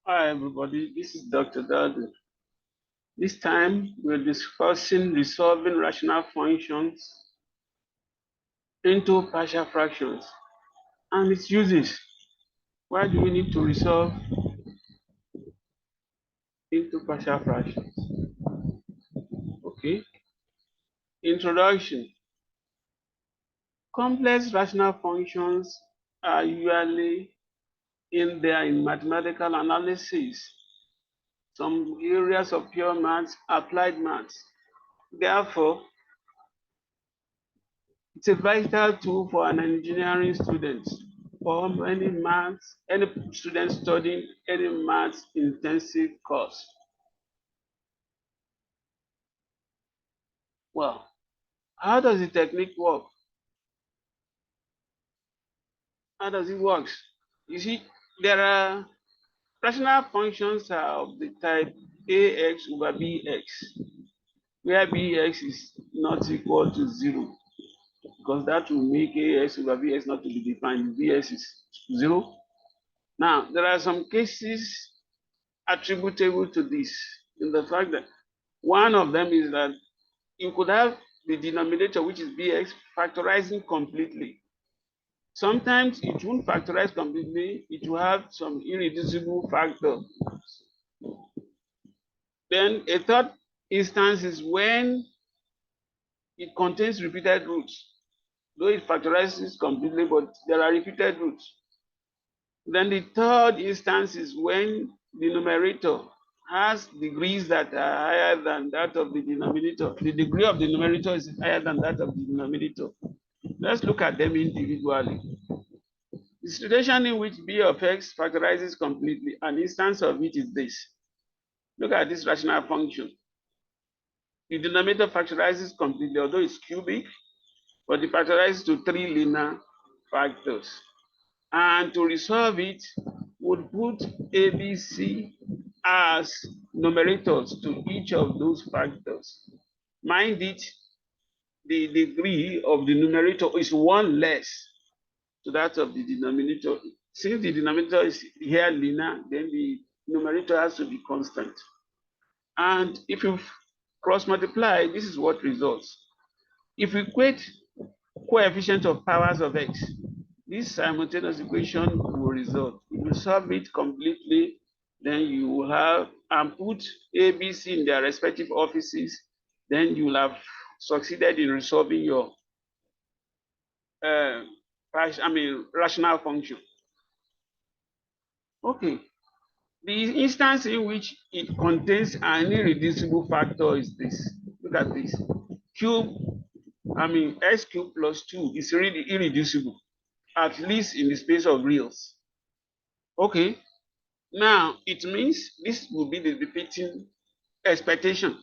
Hi everybody, this is Dr. Dadu. This time we're discussing resolving rational functions into partial fractions and its uses. Why do we need to resolve into partial fractions? Okay, introduction. Complex rational functions are usually in there in mathematical analysis, some areas of pure maths, applied maths. Therefore, it's a vital tool for an engineering student or any student studying any maths intensive course. Well, how does the technique work? How does it work? You see, there are rational functions are of the type ax over bx, where bx is not equal to 0, because that will make ax over bx not to be defined. Bx is 0. Now, there are some cases attributable to this in the fact that one of them is that you could have the denominator, which is bx, factorizing completely. Sometimes it won't factorize completely, it will have some irreducible factor. Then a third instance is when it contains repeated roots, though it factorizes completely, but there are repeated roots. Then the third instance is when the numerator has degrees that are higher than that of the denominator. The degree of the numerator is higher than that of the denominator. Let's look at them individually. The situation in which b of x factorizes completely, an instance of it is this. Look at this rational function. The denominator factorizes completely, although it's cubic, but it factorizes to 3 linear factors. And to resolve it, would put A, B, C as numerators to each of those factors. Mind it, the degree of the numerator is 1 less to that of the denominator. Since the denominator is here linear, then the numerator has to be constant. And if you cross multiply, this is what results. If we equate coefficient of powers of x, this simultaneous equation will result. If you solve it completely, then you will have and put A, B, C in their respective offices, then you will have succeeded in resolving your rational function. Okay. The instance in which it contains an irreducible factor is this. Look at this. X cubed plus 2 is really irreducible, at least in the space of reals. Okay. Now, it means this will be the repeating expectation.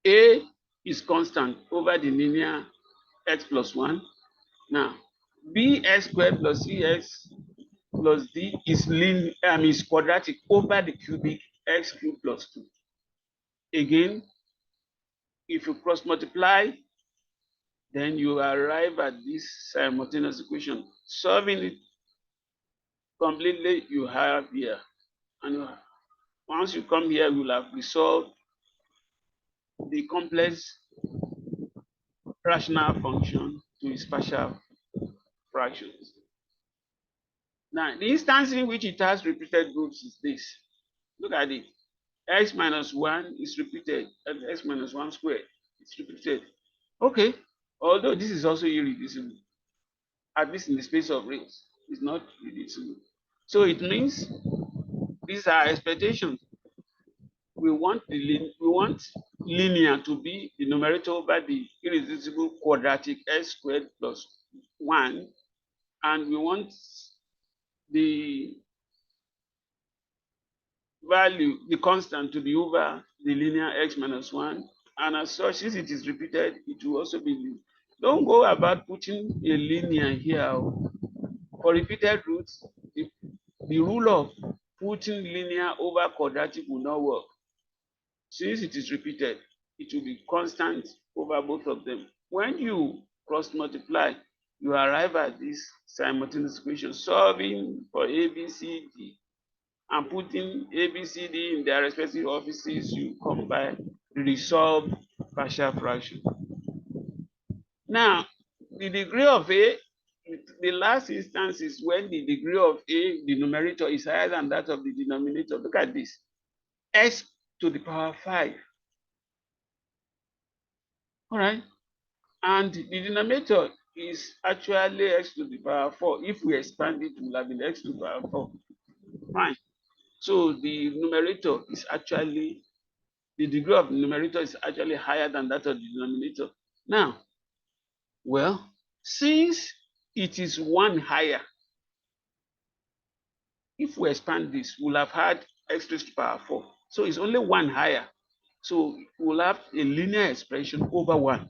A is constant over the linear x plus 1. Now, bx squared plus cx plus d is quadratic over the cubic x cubed plus 2. Again, if you cross multiply, then you arrive at this simultaneous equation. Solving it completely, you have here. And once you come here, you will have resolved the complex rational function to its partial fractions. Now, the instance in which it has repeated roots is this. Look at it. X minus 1 is repeated, and x minus 1 squared is repeated. Okay, although this is also irreducible, at least in the space of reals, it's not reducible. So it means these are expectations. We want linear to be the numerator over the irreducible quadratic x squared plus 1, and we want the value, the constant, to be over the linear x minus 1. And as such, since it is repeated, it will also be linear. Don't go about putting a linear here. For repeated roots, the rule of putting linear over quadratic will not work. Since it is repeated, it will be constant over both of them. When you cross multiply, you arrive at this simultaneous equation, solving for A, B, C, D. and putting A, B, C, D in their respective offices, you come by the resolved partial fraction. Now, the degree of A, the last instance is when the degree of A, the numerator, is higher than that of the denominator. Look at this. X to the power 5. All right. And the denominator is actually x to the power 4. If we expand it, it will have been x to the power 4. Fine. So the numerator is actually, the degree of the numerator is actually higher than that of the denominator. Now, well, since it is 1 higher, if we expand this, we'll have had x raised to the power 4. So it's only 1 higher. So we'll have a linear expression over 1.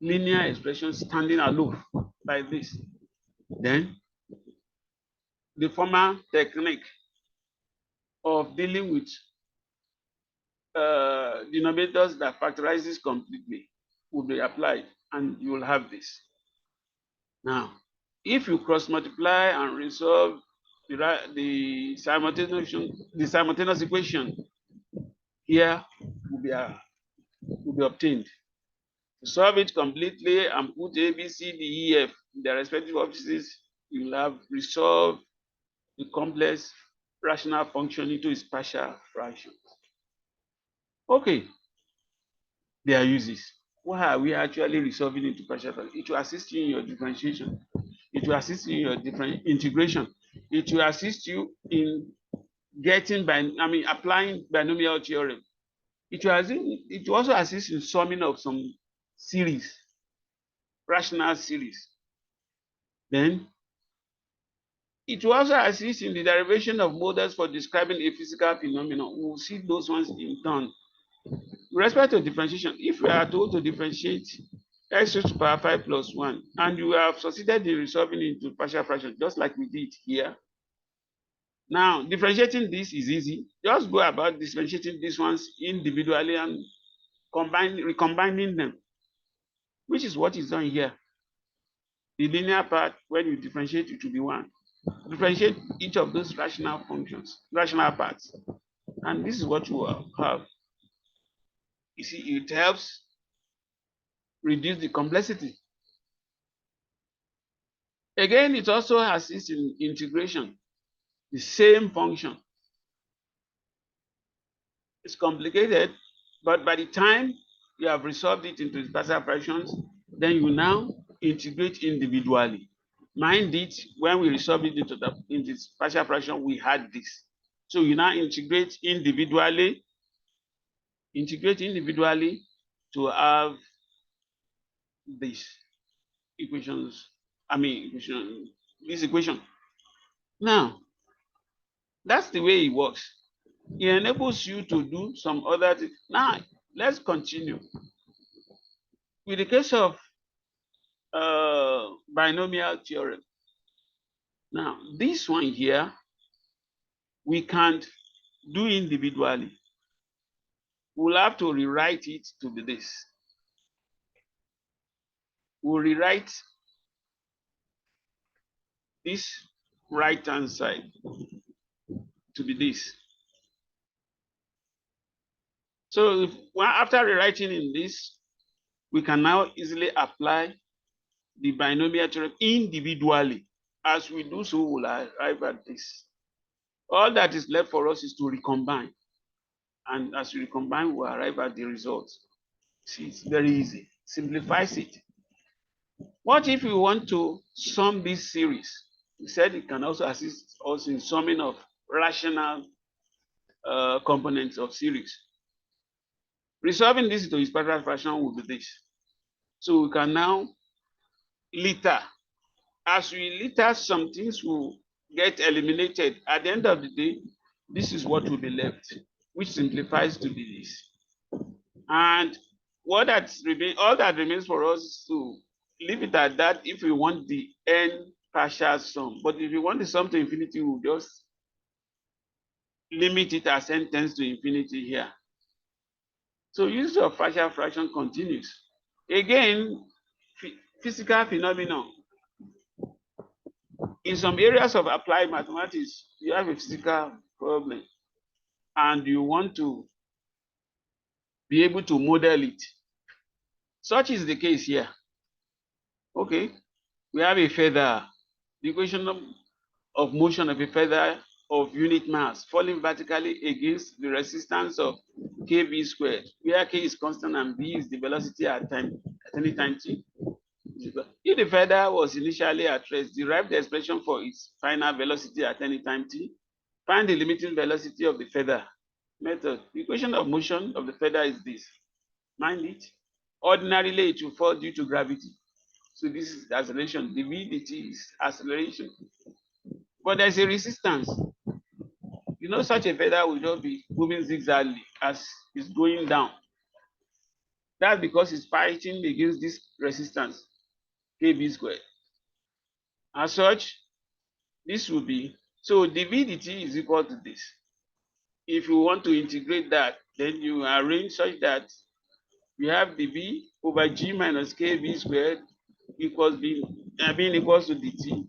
Linear expression standing aloof like this. Then the former technique of dealing with denominators that factorizes completely will be applied, and you will have this. Now, if you cross multiply and resolve the simultaneous equation here will be obtained. To solve it completely and put A, B, C, D, E, F in their respective offices, you will have resolved the complex rational function into its partial fraction. Okay, their uses. Why are we actually resolving into partial fraction? It will assist you in your differentiation. It will assist you in your different integration. It will assist you in applying binomial theorem. It will also assist in summing of some series, rational series. Then it will also assist in the derivation of models for describing a physical phenomenon. We will see those ones in turn. With respect to differentiation, if we are told to differentiate x raised to the power 5 plus 1, and you have succeeded in resolving into partial fraction, just like we did here. Now, differentiating this is easy. Just go about differentiating these ones individually and recombining them, which is what is done here. The linear part, when you differentiate, it will be 1. Differentiate each of those rational functions, rational parts, and this is what you will have. You see, it helps reduce the complexity. Again, it also assists in integration. The same function. It's complicated, but by the time you have resolved it into partial fractions, then you now integrate individually. Mind it, when we resolve it into partial fraction, we had this. So you now integrate individually to have these equations. This equation. Now, that's the way it works. It enables you to do some other things. Now, let's continue. With the case of binomial theorem. Now, this one here, we can't do individually. We'll have to rewrite it to be this. We'll rewrite this right-hand side to be this. So after rewriting in this, we can now easily apply the binomial theorem individually. As we do so, we'll arrive at this. All that is left for us is to recombine. And as we recombine, we'll arrive at the results. See, it's very easy. Simplifies it. What if we want to sum this series? We said it can also assist us in summing of rational components of series. Resolving this to its partial fraction will be this. So we can now litter. As we litter, some things will get eliminated. At the end of the day, this is what will be left, which simplifies to be this. And all that remains for us to leave it at that if we want the n partial sum. But if you want the sum to infinity, we'll just limit it as n tends to infinity here. So use of partial fraction continues. Again, physical phenomenon. In some areas of applied mathematics, you have a physical problem and you want to be able to model it. Such is the case here. Okay, we have a feather. The equation of motion of a feather of unit mass falling vertically against the resistance of kv squared, where k is constant and v is the velocity at any time t. If the feather was initially at rest, derive the expression for its final velocity at any time t. Find the limiting velocity of the feather. Method. The equation of motion of the feather is this. Mind it. Ordinarily, it will fall due to gravity. So this is acceleration. The v dt is acceleration. But there's a resistance. You know, such a feather will just be moving zigzagly as it's going down. That's because it's fighting against this resistance, kb squared. As such, this will be, so the v dt is equal to this. If you want to integrate that, then you arrange such that we have the v over g minus kv squared equals being equals to dt.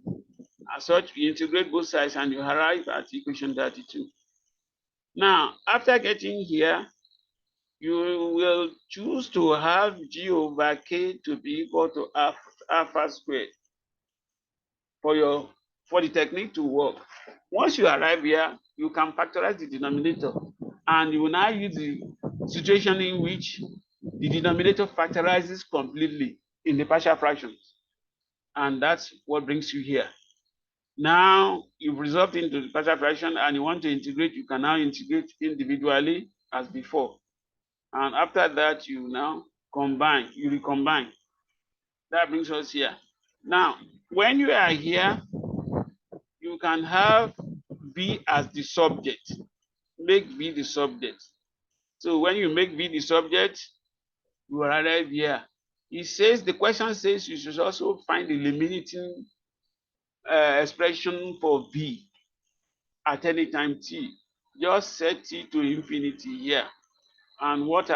As such, you integrate both sides and you arrive at equation 32. Now, after getting here, you will choose to have g over k to be equal to alpha squared for the technique to work. Once you arrive here, you can factorize the denominator, and you will now use the situation in which the denominator factorizes completely in the partial fractions, and that's what brings you here. Now you've resolved into the partial fraction and you want to integrate, you can now integrate individually as before. And after that, you now combine, you recombine. That brings us here. Now, when you are here, you can have V as the subject. Make V the subject. So when you make V the subject, you arrive here. It says, the question says you should also find the limiting expression for V at any time t. Just set t to infinity here. And what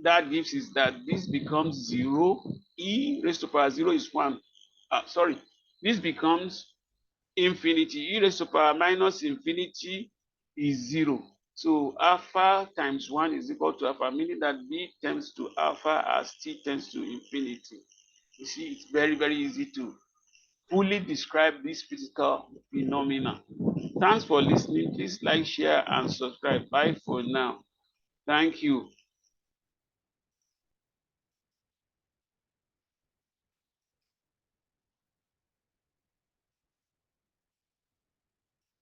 that gives is that this becomes 0. E raised to power 0 is 1. Sorry, this becomes infinity. E raised to power minus infinity is 0. So alpha times 1 is equal to alpha, meaning that b tends to alpha as t tends to infinity. You see, it's very, very easy to fully describe this physical phenomena. Thanks for listening. Please like, share, and subscribe. Bye for now. Thank you.